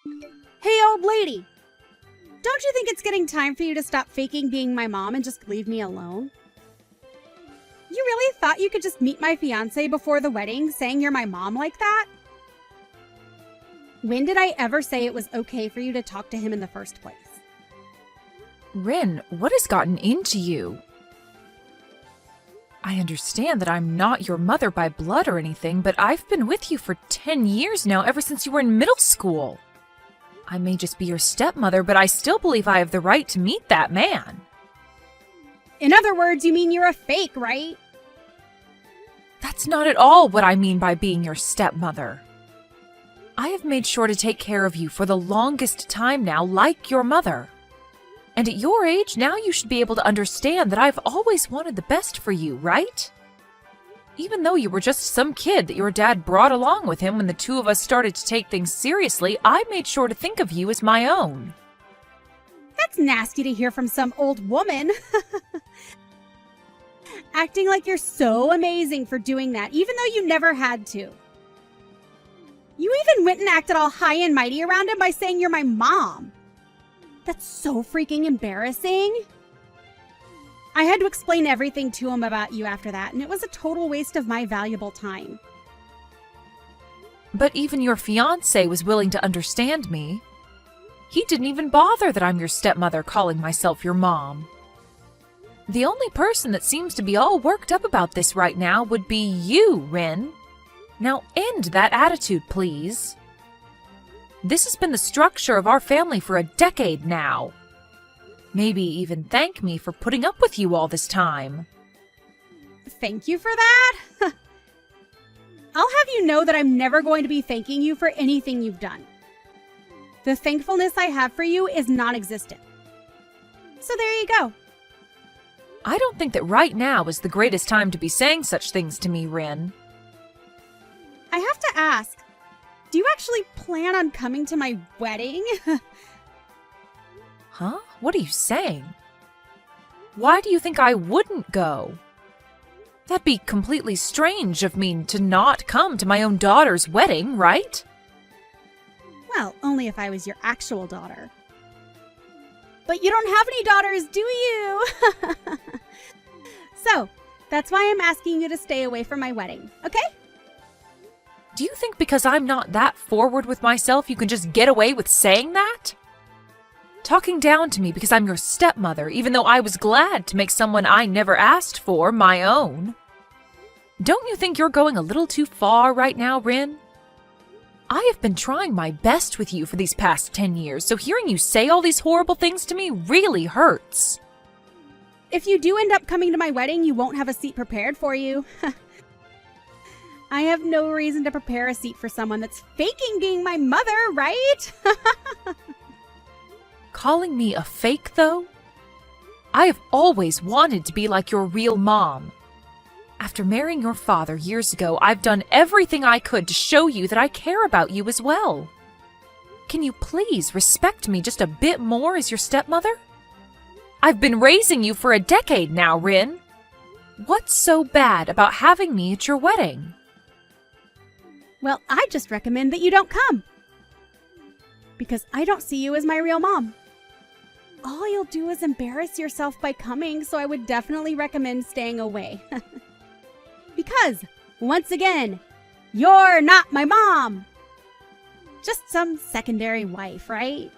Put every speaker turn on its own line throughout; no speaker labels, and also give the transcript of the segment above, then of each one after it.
Hey, old lady! Don't you think it's getting time for you to stop faking being my mom and just leave me alone? You really thought you could just meet my fiancé before the wedding saying you're my mom like that? When did I ever say it was okay for you to talk to him in the first place?
Rin, what has gotten into you? I understand that I'm not your mother by blood or anything, but I've been with you for 10 years now, ever since you were in middle school. I may just be your stepmother, but I still believe I have the right to meet that man.
In other words, you mean you're a fake, right?
That's not at all what I mean by being your stepmother. I have made sure to take care of you for the longest time now, like your mother. And at your age, now you should be able to understand that I've always wanted the best for you, right? Even though you were just some kid that your dad brought along with him when the two of us started to take things seriously, I made sure to think of you as my own.
That's nasty to hear from some old woman. Acting like you're so amazing for doing that, even though you never had to. You even went and acted all high and mighty around him by saying you're my mom. That's so freaking embarrassing. I had to explain everything to him about you after that, and it was a total waste of my valuable time.
But even your fiancé was willing to understand me. He didn't even bother that I'm your stepmother calling myself your mom. The only person that seems to be all worked up about this right now would be you, Rin. Now end that attitude, please. This has been the structure of our family for a decade now. Maybe even thank me for putting up with you all this time.
Thank you for that? I'll have you know that I'm never going to be thanking you for anything you've done. The thankfulness I have for you is non-existent. So there you go.
I don't think that right now is the greatest time to be saying such things to me, Rin.
I have to ask, do you actually plan on coming to my wedding?
Huh? What are you saying? Why do you think I wouldn't go? That'd be completely strange of me to not come to my own daughter's wedding, right?
Well, only if I was your actual daughter. But you don't have any daughters, do you? So, that's why I'm asking you to stay away from my wedding, okay?
Do you think because I'm not that forward with myself you can just get away with saying that? Talking down to me because I'm your stepmother, even though I was glad to make someone I never asked for my own. Don't you think you're going a little too far right now, Rin? I have been trying my best with you for these past 10 years, so hearing you say all these horrible things to me really hurts.
If you do end up coming to my wedding, you won't have a seat prepared for you. I have no reason to prepare a seat for someone that's faking being my mother, right?
Calling me a fake, though? I have always wanted to be like your real mom. After marrying your father years ago, I've done everything I could to show you that I care about you as well. Can you please respect me just a bit more as your stepmother? I've been raising you for a decade now, Rin. What's so bad about having me at your wedding?
Well, I just recommend that you don't come. Because I don't see you as my real mom. All you'll do is embarrass yourself by coming, so I would definitely recommend staying away. Because, once again, you're not my mom. Just some secondary wife, right?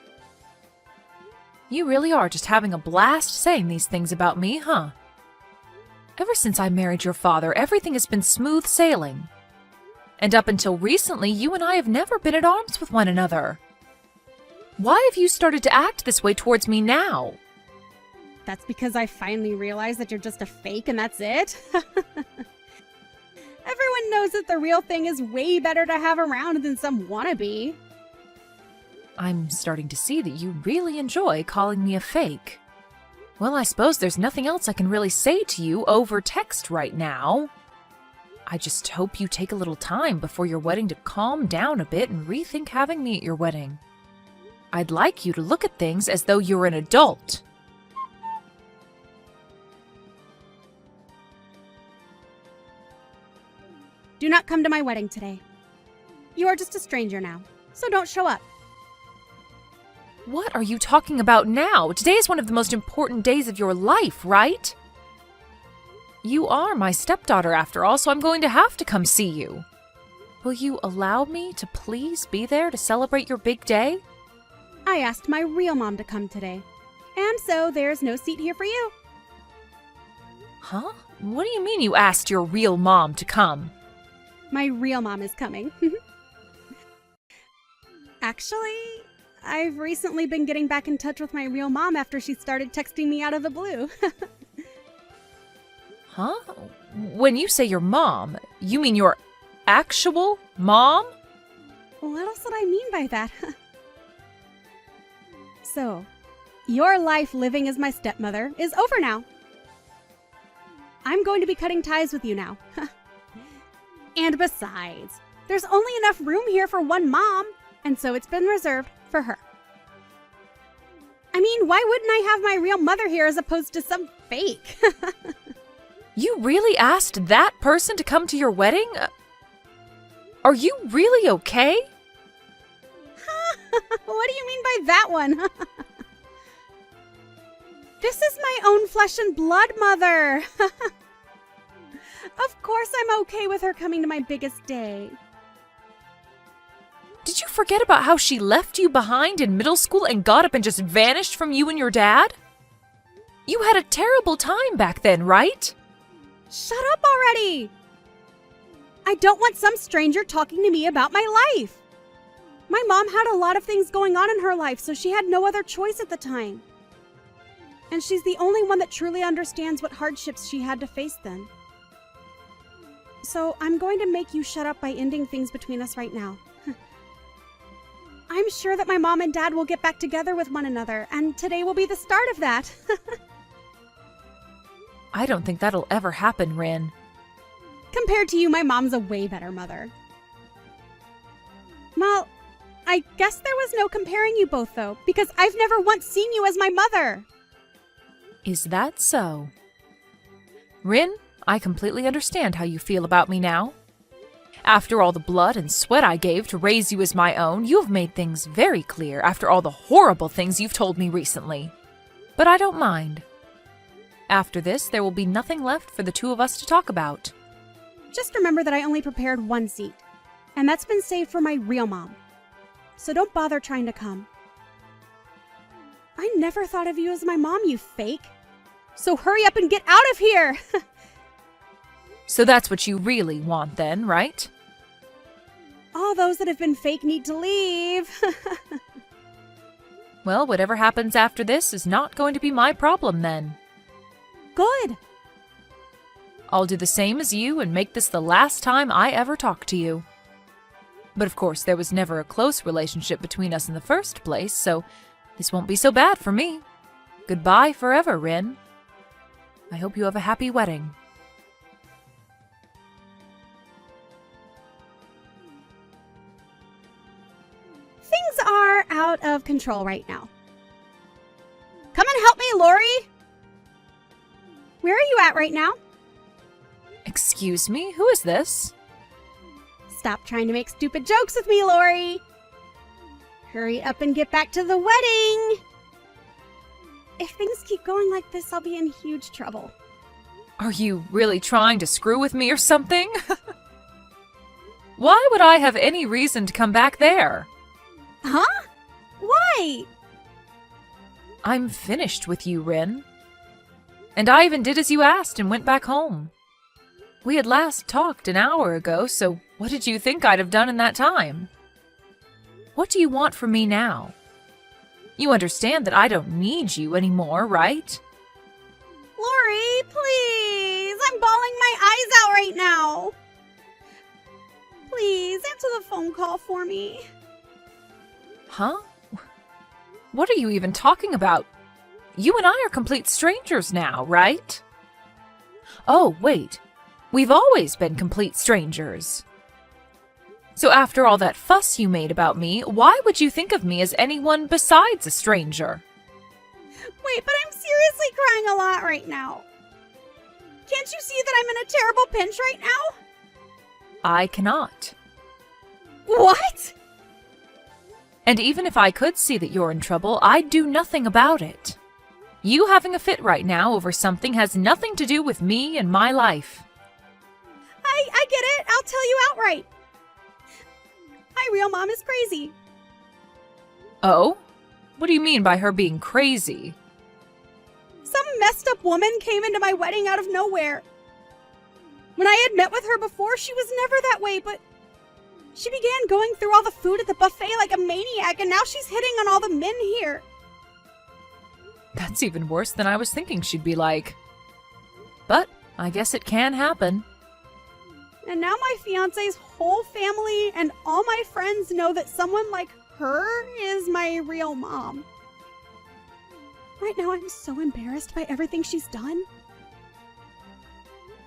You really are just having a blast saying these things about me, huh? Ever since I married your father, everything has been smooth sailing. And up until recently, you and I have never been at arms with one another. Why have you started to act this way towards me now?
That's because I finally realized that you're just a fake and that's it. Everyone knows that the real thing is way better to have around than some wannabe.
I'm starting to see that you really enjoy calling me a fake. Well, I suppose there's nothing else I can really say to you over text right now. I just hope you take a little time before your wedding to calm down a bit and rethink having me at your wedding. I'd like you to look at things as though you're an adult.
Do not come to my wedding today. You are just a stranger now, so don't show up.
What are you talking about now? Today is one of the most important days of your life, right? You are my stepdaughter after all, so I'm going to have to come see you. Will you allow me to please be there to celebrate your big day?
I asked my real mom to come today. And so there's no seat here for you.
Huh? What do you mean you asked your real mom to come?
My real mom is coming. Actually, I've recently been getting back in touch with my real mom after she started texting me out of the blue.
Huh? When you say your mom, you mean your actual mom?
What else would I mean by that? So, your life living as my stepmother is over now. I'm going to be cutting ties with you now. And besides, there's only enough room here for one mom, and so it's been reserved for her. I mean, why wouldn't I have my real mother here as opposed to some fake?
You really asked that person to come to your wedding? Are you really okay?
What do you mean by that one? This is my own flesh and blood mother. Of course I'm okay with her coming to my biggest day.
Did you forget about how she left you behind in middle school and got up and just vanished from you and your dad? You had a terrible time back then, right?
Shut up already! I don't want some stranger talking to me about my life. My mom had a lot of things going on in her life, so she had no other choice at the time. And she's the only one that truly understands what hardships she had to face then. So I'm going to make you shut up by ending things between us right now. I'm sure that my mom and dad will get back together with one another, and today will be the start of that.
I don't think that'll ever happen, Rin.
Compared to you, my mom's a way better mother. Well, I guess there was no comparing you both, though, because I've never once seen you as my mother.
Is that so? Rin, I completely understand how you feel about me now. After all the blood and sweat I gave to raise you as my own, you have made things very clear after all the horrible things you've told me recently. But I don't mind. After this, there will be nothing left for the two of us to talk about.
Just remember that I only prepared one seat, and that's been saved for my real mom. So don't bother trying to come. I never thought of you as my mom, you fake. So hurry up and get out of here!
So that's what you really want then, right?
All those that have been fake need to leave.
Well, whatever happens after this is not going to be my problem then.
Good.
I'll do the same as you and make this the last time I ever talk to you. But of course, there was never a close relationship between us in the first place, so this won't be so bad for me. Goodbye forever, Rin. I hope you have a happy wedding.
Things are out of control right now. Come and help me, Lori! Where are you at right now?
Excuse me, who is this?
Stop trying to make stupid jokes with me, Lori! Hurry up and get back to the wedding! If things keep going like this, I'll be in huge trouble.
Are you really trying to screw with me or something? Why would I have any reason to come back there?
Huh? Why?
I'm finished with you, Rin. And I even did as you asked and went back home. We had last talked an hour ago, so what did you think I'd have done in that time? What do you want from me now? You understand that I don't need you anymore, right?
Lori, please! I'm bawling my eyes out right now! Please, answer the phone call for me.
Huh? What are you even talking about? You and I are complete strangers now, right? Oh, wait. We've always been complete strangers. So after all that fuss you made about me, why would you think of me as anyone besides a stranger?
Wait, but I'm seriously crying a lot right now. Can't you see that I'm in a terrible pinch right now?
I cannot.
What?
And even if I could see that you're in trouble, I'd do nothing about it. You having a fit right now over something has nothing to do with me and my life.
I get it. I'll tell you outright. My real mom is crazy.
Oh? What do you mean by her being crazy?
Some messed up woman came into my wedding out of nowhere. When I had met with her before, she was never that way, but she began going through all the food at the buffet like a maniac, and now she's hitting on all the men here.
That's even worse than I was thinking she'd be like. But I guess it can happen.
And now my fiancé's whole family and all my friends know that someone like her is my real mom. Right now I'm so embarrassed by everything she's done.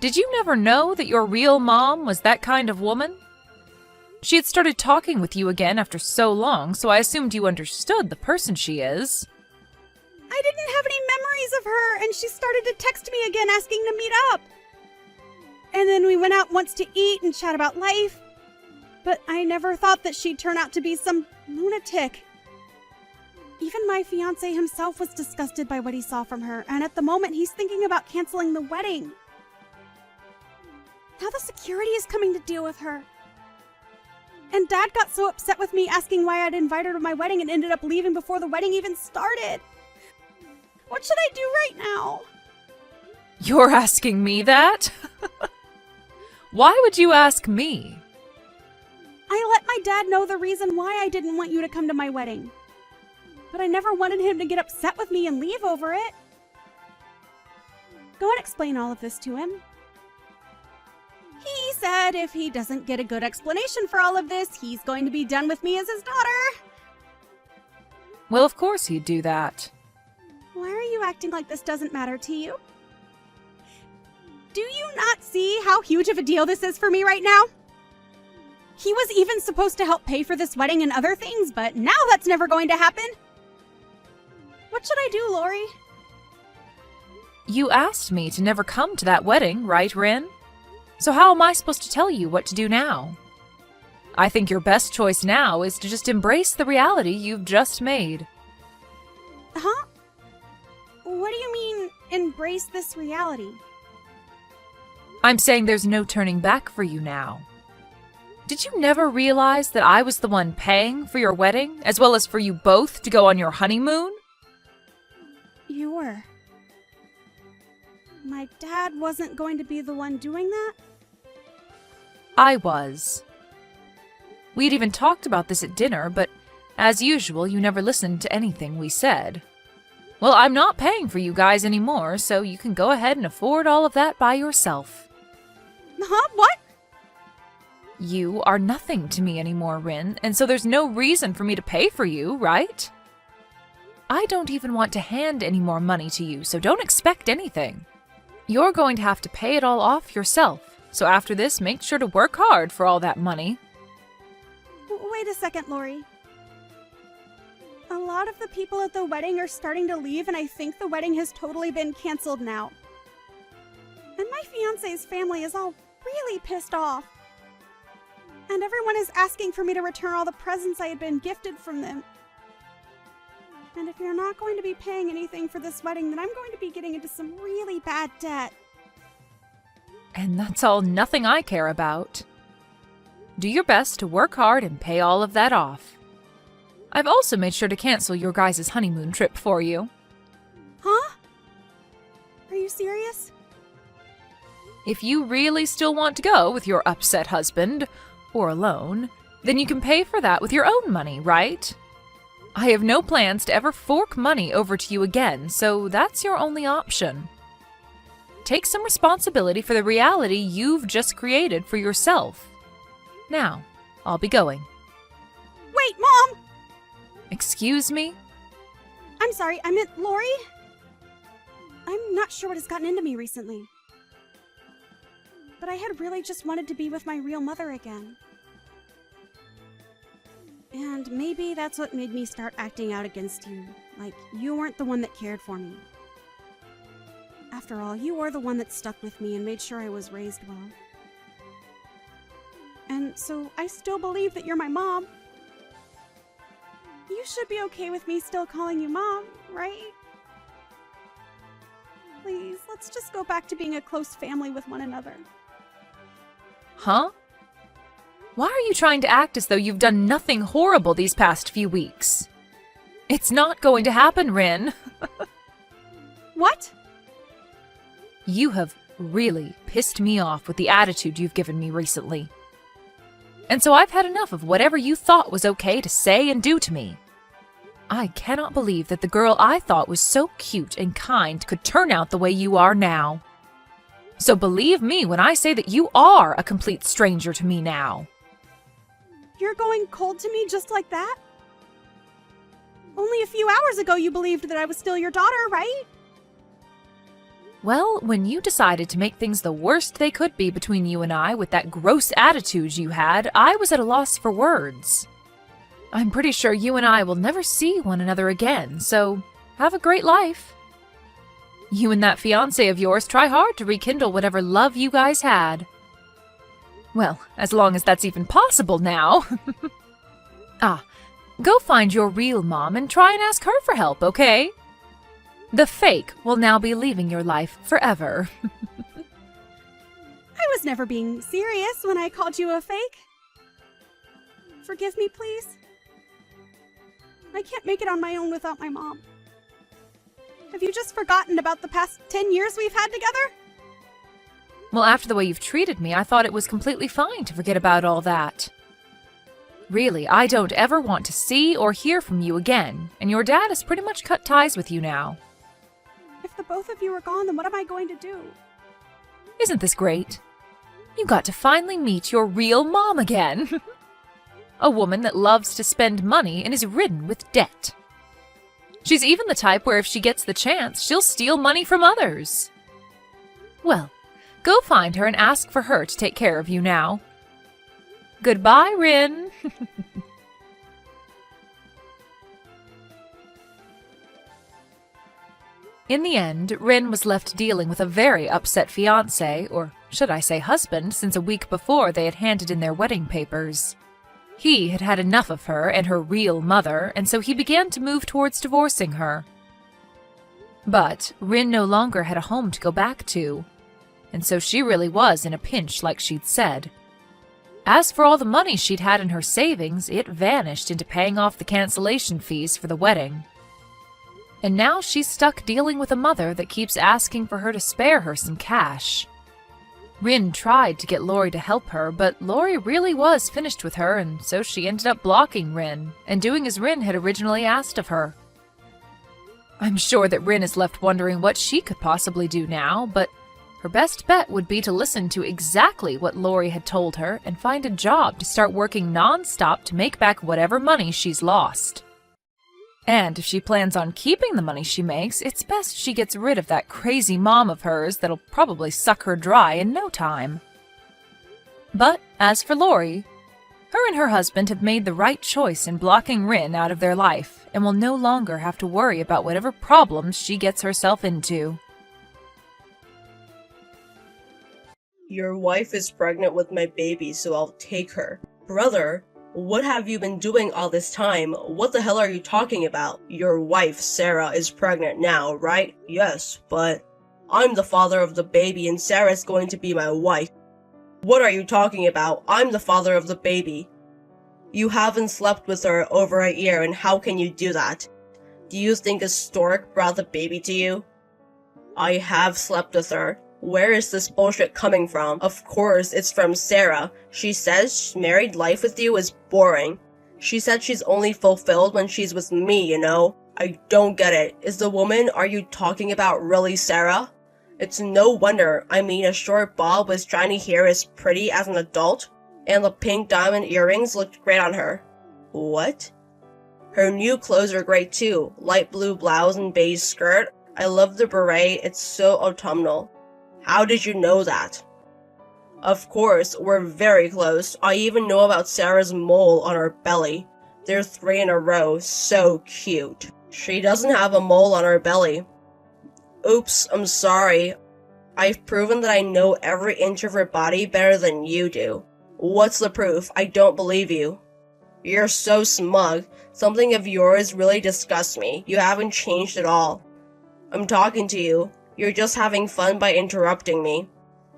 Did you never know that your real mom was that kind of woman? She had started talking with you again after so long, so I assumed you understood the person she is.
I didn't have any memories of her, and she started to text me again asking to meet up. And then we went out once to eat and chat about life. But I never thought that she'd turn out to be some lunatic. Even my fiancé himself was disgusted by what he saw from her, and at the moment he's thinking about canceling the wedding. Now the security is coming to deal with her. And Dad got so upset with me asking why I'd invited her to my wedding and ended up leaving before the wedding even started. What should I do right now?
You're asking me that? Why would you ask me?
I let my dad know the reason why I didn't want you to come to my wedding. But I never wanted him to get upset with me and leave over it. Go and explain all of this to him. He said if he doesn't get a good explanation for all of this, he's going to be done with me as his daughter.
Well, of course he'd do that.
Why are you acting like this doesn't matter to you? Do you not see how huge of a deal this is for me right now? He was even supposed to help pay for this wedding and other things, but now that's never going to happen. What should I do, Lori?
You asked me to never come to that wedding, right, Rin? So how am I supposed to tell you what to do now? I think your best choice now is to just embrace the reality you've just made.
Huh? What do you mean, embrace this reality?
I'm saying there's no turning back for you now. Did you never realize that I was the one paying for your wedding, as well as for you both to go on your honeymoon?
You were. My dad wasn't going to be the one doing that?
I was. We'd even talked about this at dinner, but as usual, you never listened to anything we said. Well, I'm not paying for you guys anymore, so you can go ahead and afford all of that by yourself.
Huh? What?
You are nothing to me anymore, Rin, and so there's no reason for me to pay for you, right? I don't even want to hand any more money to you, so don't expect anything. You're going to have to pay it all off yourself, so after this, make sure to work hard for all that money.
Wait a second, Lori. A lot of the people at the wedding are starting to leave, and I think the wedding has totally been canceled now. And my fiancé's family is all really pissed off. And everyone is asking for me to return all the presents I had been gifted from them. And if you're not going to be paying anything for this wedding, then I'm going to be getting into some really bad debt.
And that's all nothing I care about. Do your best to work hard and pay all of that off. I've also made sure to cancel your guys' honeymoon trip for you.
Huh? Are you serious?
If you really still want to go with your upset husband, or alone, then you can pay for that with your own money, right? I have no plans to ever fork money over to you again, so that's your only option. Take some responsibility for the reality you've just created for yourself. Now, I'll be going.
Wait, Mom!
Excuse me?
I'm sorry, I meant Lori? I'm not sure what has gotten into me recently. But I had really just wanted to be with my real mother again. And maybe that's what made me start acting out against you. Like, you weren't the one that cared for me. After all, you were the one that stuck with me and made sure I was raised well. And so I still believe that you're my mom. You should be okay with me still calling you Mom, right? Please, let's just go back to being a close family with one another.
Huh? Why are you trying to act as though you've done nothing horrible these past few weeks? It's not going to happen, Rin.
What?
You have really pissed me off with the attitude you've given me recently. And so I've had enough of whatever you thought was okay to say and do to me. I cannot believe that the girl I thought was so cute and kind could turn out the way you are now. So believe me when I say that you are a complete stranger to me now.
You're going cold to me just like that? Only a few hours ago you believed that I was still your daughter, right?
Well, when you decided to make things the worst they could be between you and I with that gross attitude you had, I was at a loss for words. I'm pretty sure you and I will never see one another again, so have a great life. You and that fiancé of yours try hard to rekindle whatever love you guys had. Well, as long as that's even possible now. Go find your real mom and try and ask her for help, okay? The fake will now be leaving your life forever.
I was never being serious when I called you a fake. Forgive me, please. I can't make it on my own without my mom. Have you just forgotten about the past 10 years we've had together?
Well, after the way you've treated me, I thought it was completely fine to forget about all that. Really, I don't ever want to see or hear from you again, and your dad has pretty much cut ties with you now.
If the both of you are gone, then what am I going to do?
Isn't this great? You got to finally meet your real mom again. A woman that loves to spend money and is ridden with debt. She's even the type where if she gets the chance, she'll steal money from others. Well, go find her and ask for her to take care of you now. Goodbye, Rin. In the end, Rin was left dealing with a very upset fiancé, or should I say husband, since a week before they had handed in their wedding papers. He had had enough of her and her real mother, and so he began to move towards divorcing her. But Rin no longer had a home to go back to, and so she really was in a pinch like she'd said. As for all the money she'd had in her savings, it vanished into paying off the cancellation fees for the wedding. And now she's stuck dealing with a mother that keeps asking for her to spare her some cash. Rin tried to get Lori to help her, but Lori really was finished with her, and so she ended up blocking Rin, and doing as Rin had originally asked of her. I'm sure that Rin is left wondering what she could possibly do now, but her best bet would be to listen to exactly what Lori had told her and find a job to start working non-stop to make back whatever money she's lost. And if she plans on keeping the money she makes, it's best she gets rid of that crazy mom of hers that'll probably suck her dry in no time. But as for Lori, her and her husband have made the right choice in blocking Rin out of their life and will no longer have to worry about whatever problems she gets herself into.
Your wife is pregnant with my baby, so I'll take her. Brother, what have you been doing all this time? What the hell are you talking about? Your wife, Sarah, is pregnant now, right? Yes, but I'm the father of the baby and Sarah's going to be my wife. What are you talking about? I'm the father of the baby. You haven't slept with her over a year, and how can you do that? Do you think a stork brought the baby to you? I have slept with her. Where is this bullshit coming from? Of course, it's from Sarah. She says married life with you is boring. She said she's only fulfilled when she's with me, you know? I don't get it. Is the woman are you talking about really Sarah? It's no wonder. I mean, a short bob with shiny hair is pretty as an adult, and the pink diamond earrings looked great on her. What? Her new clothes are great too. Light blue blouse and beige skirt. I love the beret. It's so autumnal. How did you know that? Of course, we're very close. I even know about Sarah's mole on her belly. They're 3 in a row. So cute. She doesn't have a mole on her belly. Oops, I'm sorry. I've proven that I know every inch of her body better than you do. What's the proof? I don't believe you. You're so smug. Something of yours really disgusts me. You haven't changed at all. I'm talking to you. You're just having fun by interrupting me.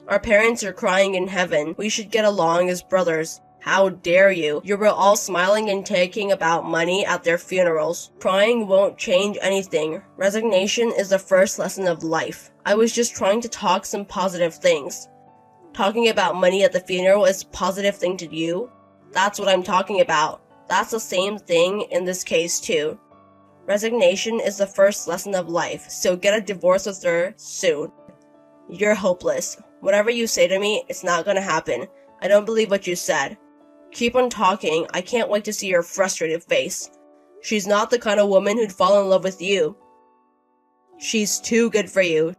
Our parents are crying in heaven. We should get along as brothers. How dare you? You were all smiling and talking about money at their funerals. Crying won't change anything. Resignation is the first lesson of life. I was just trying to talk some positive things. Talking about money at the funeral is a positive thing to you? That's what I'm talking about. That's the same thing in this case too. Resignation is the first lesson of life, so get a divorce with her soon. You're hopeless. Whatever you say to me, it's not gonna happen. I don't believe what you said. Keep on talking. I can't wait to see your frustrated face. She's not the kind of woman who'd fall in love with you. She's too good for you.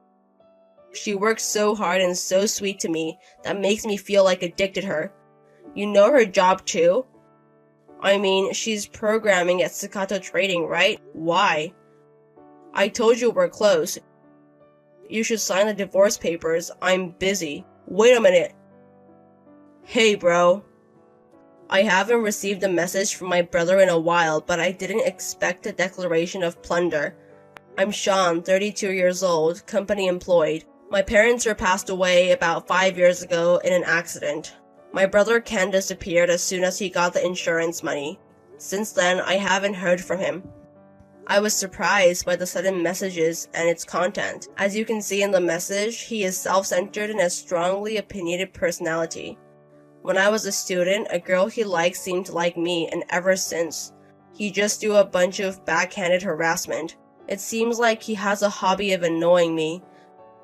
She works so hard and so sweet to me that makes me feel like addicted her. You know her job too? I mean, she's programming at Staccato Trading, right? Why? I told you we're close. You should sign the divorce papers. I'm busy. Wait a minute. Hey, bro. I haven't received a message from my brother in a while, but I didn't expect a declaration of plunder. I'm Sean, 32 years old, company employed. My parents were passed away about 5 years ago in an accident. My brother Ken disappeared as soon as he got the insurance money. Since then, I haven't heard from him. I was surprised by the sudden messages and its content. As you can see in the message, he is self-centered and has strongly opinionated personality. When I was a student, a girl he liked seemed to like me, and ever since, he just do a bunch of backhanded harassment. It seems like he has a hobby of annoying me.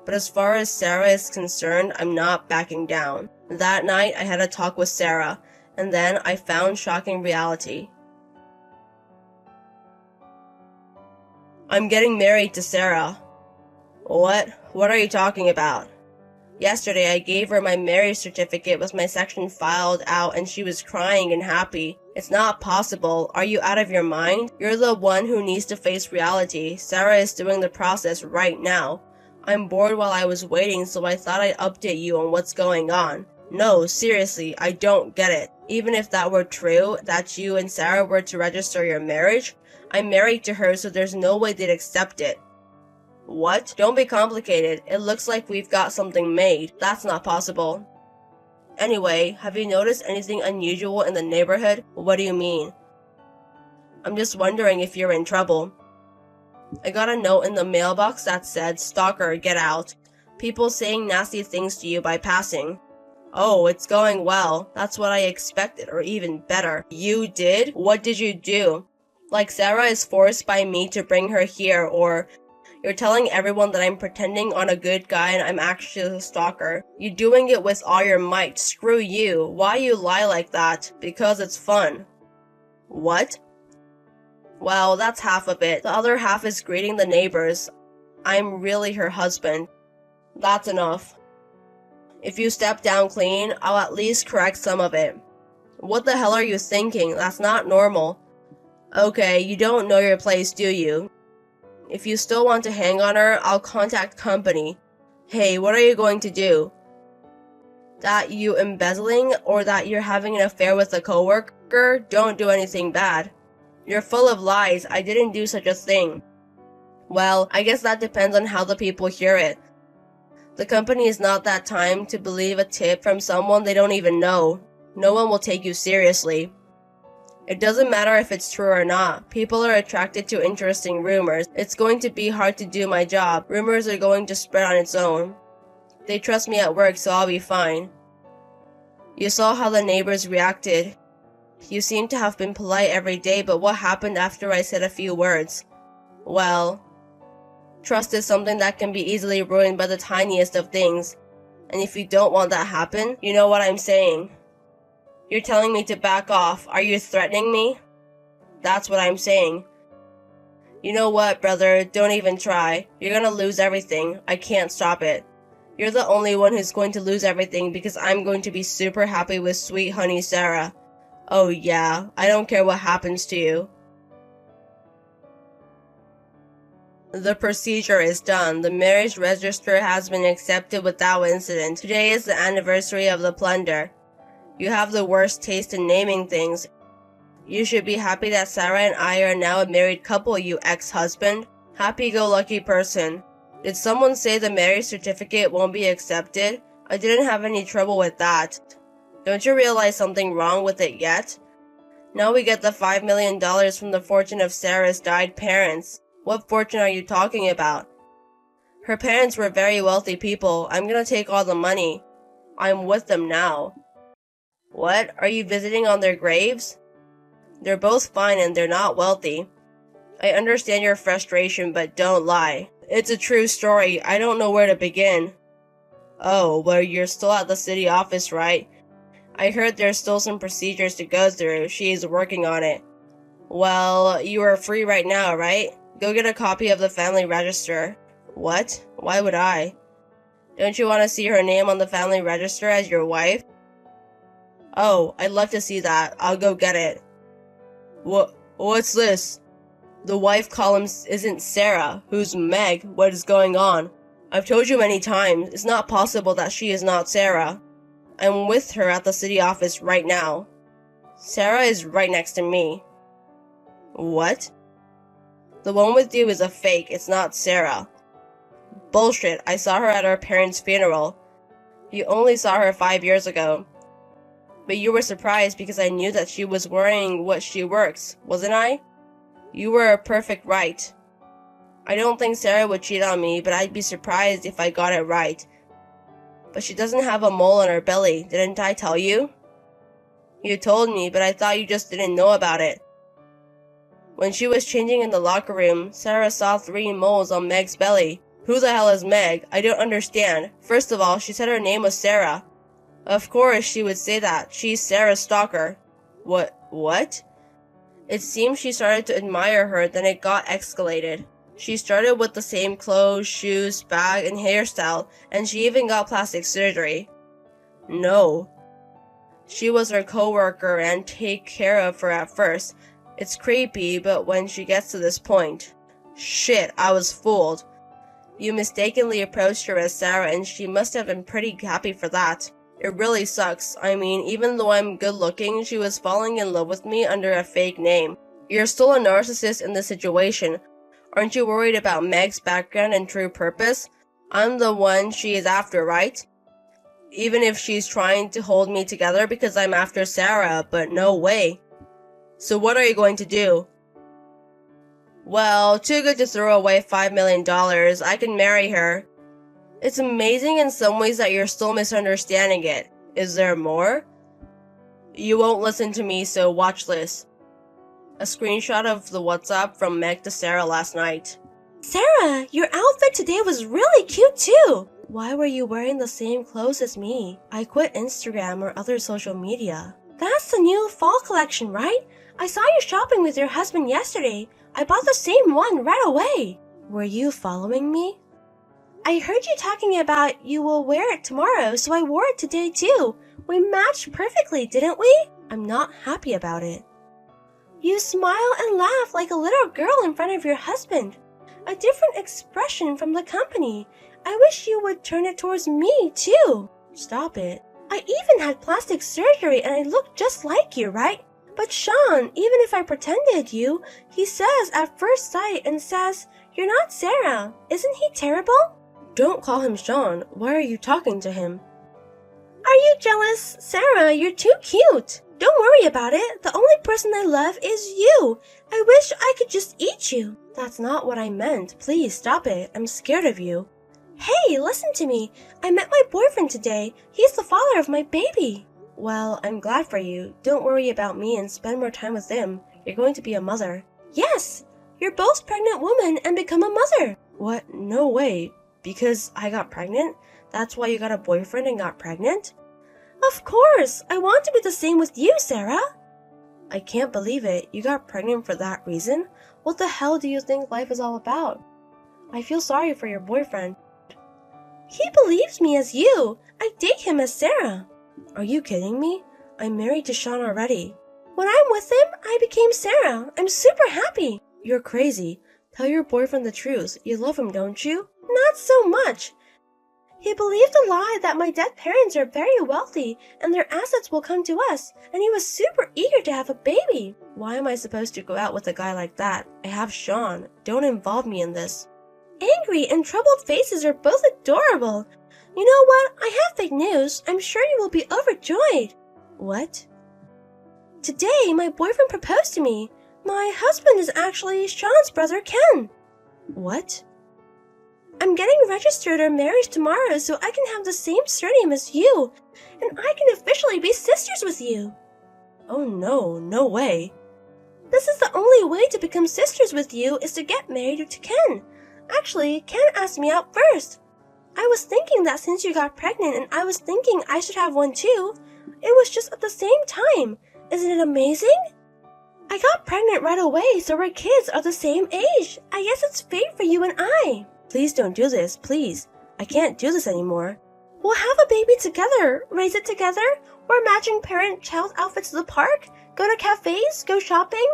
But as far as Sarah is concerned, I'm not backing down. That night, I had a talk with Sarah, and then I found shocking reality. I'm getting married to Sarah. What? What are you talking about? Yesterday, I gave her my marriage certificate with my section filed out and she was crying and happy. It's not possible. Are you out of your mind? You're the one who needs to face reality. Sarah is doing the process right now. I'm bored while I was waiting, so I thought I'd update you on what's going on. No, seriously, I don't get it. Even if that were true, that you and Sarah were to register your marriage, I'm married to her, so there's no way they'd accept it. What? Don't be complicated. It looks like we've got something made. That's not possible. Anyway, have you noticed anything unusual in the neighborhood? What do you mean? I'm just wondering if you're in trouble. I got a note in the mailbox that said, "Stalker, get out." People saying nasty things to you by passing. Oh, it's going well. That's what I expected, or even better. You did? What did you do? Like Sarah is forced by me to bring her here, or you're telling everyone that I'm pretending on a good guy and I'm actually a stalker. You're doing it with all your might. Screw you. Why you lie like that? Because it's fun. What? Well, that's half of it. The other half is greeting the neighbors. I'm really her husband. That's enough. If you step down clean, I'll at least correct some of it. What the hell are you thinking? That's not normal. Okay, you don't know your place, do you? If you still want to hang on her, I'll contact company. Hey, what are you going to do? That you embezzling or that you're having an affair with a coworker? Don't do anything bad. You're full of lies. I didn't do such a thing. Well, I guess that depends on how the people hear it. The company is not that time to believe a tip from someone they don't even know. No one will take you seriously. It doesn't matter if it's true or not. People are attracted to interesting rumors. It's going to be hard to do my job. Rumors are going to spread on its own. They trust me at work, so I'll be fine. You saw how the neighbors reacted. You seem to have been polite every day, but what happened after I said a few words? Well, trust is something that can be easily ruined by the tiniest of things. And if you don't want that to happen, you know what I'm saying. You're telling me to back off. Are you threatening me? That's what I'm saying. You know what, brother? Don't even try. You're gonna lose everything. I can't stop it. You're the only one who's going to lose everything because I'm going to be super happy with sweet honey Sarah. Oh yeah, I don't care what happens to you. The procedure is done. The marriage register has been accepted without incident. Today is the anniversary of the plunder. You have the worst taste in naming things. You should be happy that Sarah and I are now a married couple, you ex-husband. Happy-go-lucky person. Did someone say the marriage certificate won't be accepted? I didn't have any trouble with that. Don't you realize something wrong with it yet? Now we get the $5 million from the fortune of Sarah's died parents. What fortune are you talking about? Her parents were very wealthy people. I'm gonna take all the money. I'm with them now. What? Are you visiting on their graves? They're both fine and they're not wealthy. I understand your frustration, but don't lie. It's a true story. I don't know where to begin. Oh, well, you're still at the city office, right? I heard there's still some procedures to go through. She's working on it. Well, you are free right now, right? Go get a copy of the family register. What? Why would I? Don't you want to see her name on the family register as your wife? Oh, I'd love to see that. I'll go get it. What's this? The wife column isn't Sarah. Who's Meg? What is going on? I've told you many times, it's not possible that she is not Sarah. I'm with her at the city office right now. Sarah is right next to me. What? The one with you is a fake, it's not Sarah. Bullshit, I saw her at her parents' funeral. You only saw her 5 years ago. But you were surprised because I knew that she was wearing what she works, wasn't I? You were perfect right. I don't think Sarah would cheat on me, but I'd be surprised if I got it right. But she doesn't have a mole on her belly, didn't I tell you? You told me, but I thought you just didn't know about it. When she was changing in the locker room, Sarah saw 3 moles on Meg's belly. Who the hell is Meg? I don't understand. First of all, she said her name was Sarah. Of course she would say that. She's Sarah's stalker. What? It seems she started to admire her, then it got escalated. She started with the same clothes, shoes, bag, and hairstyle, and she even got plastic surgery. No. She was her co-worker and take care of her at first. It's creepy, but when she gets to this point... Shit, I was fooled. You mistakenly approached her as Sarah, and she must have been pretty happy for that. It really sucks. I mean, even though I'm good looking, she was falling in love with me under a fake name. You're still a narcissist in this situation. Aren't you worried about Meg's background and true purpose? I'm the one she is after, right? Even if she's trying to hold me together because I'm after Sarah, but no way. So what are you going to do? Well, too good to throw away $5 million. I can marry her. It's amazing in some ways that you're still misunderstanding it. Is there more? You won't listen to me, so watch this. A screenshot of the WhatsApp from Meg to Sarah last night. Sarah, your outfit today was really cute too! Why were you wearing the same clothes as me? I quit Instagram or other social media. That's the new fall collection, right? I saw you shopping with your husband yesterday. I bought the same one right away. Were you following me? I heard you talking about you will wear it tomorrow, so I wore it today too. We matched perfectly, didn't we? I'm not happy about it. You smile and laugh like a little girl in front of your husband. A different expression from the company. I wish you would turn it towards me too. Stop it. I even had plastic surgery and I look just like you, right? But Sean, even if I pretended you, he says at first sight and says, "You're not Sarah." Isn't he terrible? Don't call him Sean. Why are you talking to him? Are you jealous? Sarah, you're too cute. Don't worry about it. The only person I love is you. I wish I could just eat you. That's not what I meant. Please stop it. I'm scared of you. Hey, listen to me. I met my boyfriend today. He's the father of my baby. Well, I'm glad for you. Don't worry about me and spend more time with him. You're going to be a mother. Yes, you're both pregnant women and become a mother. What? No way. Because I got pregnant? That's why you got a boyfriend and got pregnant? Of course! I want to be the same with you, Sarah! I can't believe it. You got pregnant for that reason? What the hell do you think life is all about? I feel sorry for your boyfriend. He believes me as you. I date him as Sarah. Are you kidding me? I'm married to Sean already. When I'm with him, I became Sarah. I'm super happy. You're crazy. Tell your boyfriend the truth. You love him, don't you? Not so much.
He believed the lie that my dead parents are very wealthy and their assets will come to us, and he was super eager to have a baby. Why am I supposed to go out with a guy like that? I have Sean. Don't involve me in this. Angry and troubled faces are both adorable. You know what? I have big news. I'm sure you will be overjoyed. What? Today, my boyfriend proposed to me. My husband is actually Sean's brother, Ken. What? I'm getting registered or married tomorrow so I can have the same surname as you, and I can officially be sisters with you.
Oh no, no way.
This is the only way to become sisters with you is to get married to Ken. Actually, Ken asked me out first. I was thinking that since you got pregnant and I was thinking I should have one too, it was just at the same time. Isn't it amazing? I got pregnant right away, so our kids are the same age. I guess it's fate for you and I.
Please don't do this, please. I can't do this anymore.
We'll have a baby together, raise it together, wear matching parent-child outfits to the park, go to cafes, go shopping.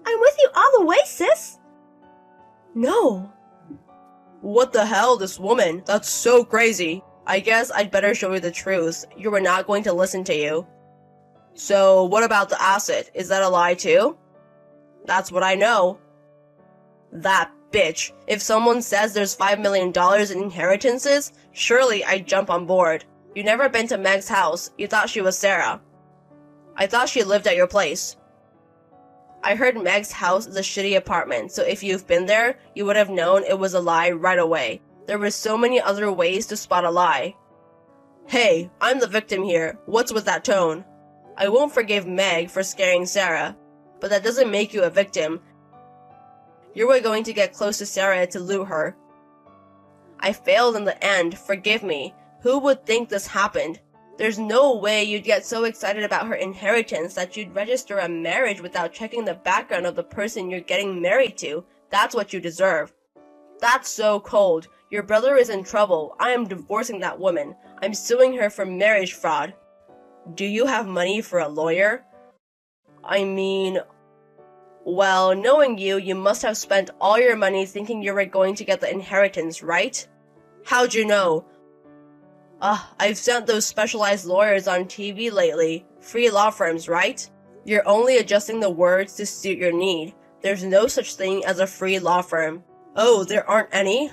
I'm with you all the way, sis.
No. What the hell, this woman? That's so crazy. I guess I'd better show you the truth. You were not going to listen to you. So, what about the acid? Is that a lie too? That's what I know. That bitch. If someone says there's $5 million in inheritances, surely I'd jump on board. You never been to Meg's house. You thought she was Sarah. I thought she lived at your place. I heard Meg's house is a shitty apartment, so if you've been there, you would have known it was a lie right away. There were so many other ways to spot a lie. Hey, I'm the victim here. What's with that tone? I won't forgive Meg for scaring Sarah, but that doesn't make you a victim. You were going to get close to Sarah to loot her. I failed in the end, forgive me. Who would think this happened? There's no way you'd get so excited about her inheritance that you'd register a marriage without checking the background of the person you're getting married to. That's what you deserve. That's so cold. Your brother is in trouble. I am divorcing that woman. I'm suing her for marriage fraud. Do you have money for a lawyer? I mean, well, knowing you, you must have spent all your money thinking you were going to get the inheritance, right? How'd you know? I've sent those specialized lawyers on TV lately. Free law firms, right? You're only adjusting the words to suit your need. There's no such thing as a free law firm. Oh, there aren't any?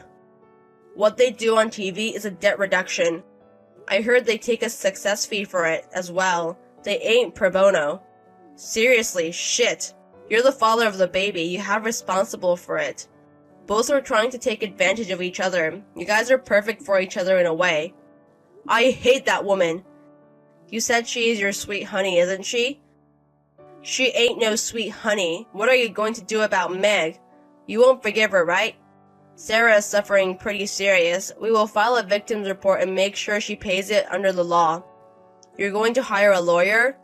What they do on TV is a debt reduction. I heard they take a success fee for it as well. They ain't pro bono. Seriously, shit. You're the father of the baby. You have responsible for it. Both are trying to take advantage of each other. You guys are perfect for each other in a way. I hate that woman. You said she is your sweet honey, isn't she? She ain't no sweet honey. What are you going to do about Meg? You won't forgive her, right? Sarah is suffering pretty serious. We will file a victim's report and make sure she pays it under the law. You're going to hire a lawyer?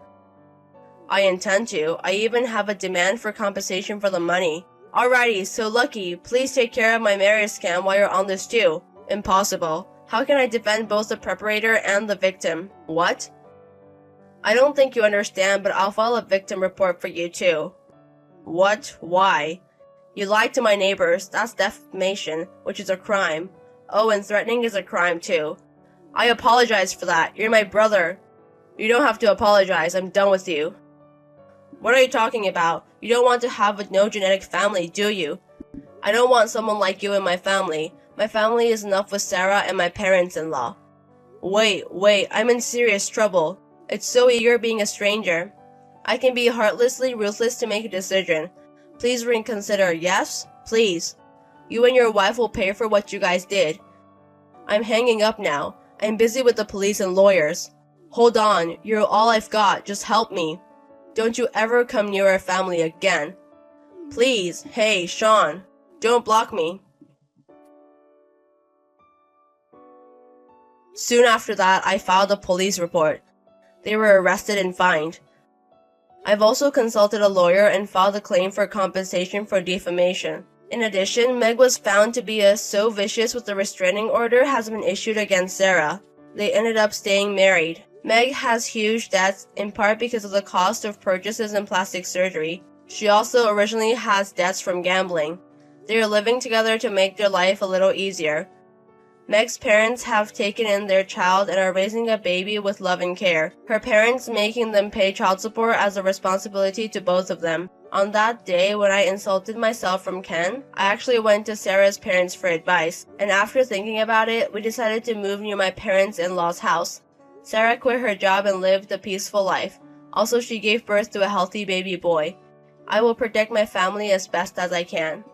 I intend to. I even have a demand for compensation for the money. Alrighty, so Lucky, please take care of my marriage scam while you're on this too. Impossible. How can I defend both the preparator and the victim? What? I don't think you understand, but I'll file a victim report for you too. What? Why? You lied to my neighbors. That's defamation, which is a crime. Oh, and threatening is a crime too. I apologize for that. You're my brother. You don't have to apologize. I'm done with you. What are you talking about? You don't want to have a no genetic family, do you? I don't want someone like you in my family. My family is enough with Sarah and my parents-in-law. Wait, I'm in serious trouble. It's so you're being a stranger. I can be heartlessly ruthless to make a decision. Please reconsider, yes? Please. You and your wife will pay for what you guys did. I'm hanging up now. I'm busy with the police and lawyers. Hold on, you're all I've got, just help me. Don't you ever come near our family again. Please, hey, Sean, don't block me. Soon after that, I filed a police report. They were arrested and fined. I've also consulted a lawyer and filed a claim for compensation for defamation. In addition, Meg was found to be so vicious with the restraining order has been issued against Sarah. They ended up staying married. Meg has huge debts, in part because of the cost of purchases and plastic surgery. She also originally has debts from gambling. They are living together to make their life a little easier. Meg's parents have taken in their child and are raising a baby with love and care. Her parents making them pay child support as a responsibility to both of them. On that day when I insulted myself from Ken, I actually went to Sarah's parents for advice, and after thinking about it, we decided to move near my parents-in-law's house. Sarah quit her job and lived a peaceful life. Also, she gave birth to a healthy baby boy. I will protect my family as best as I can.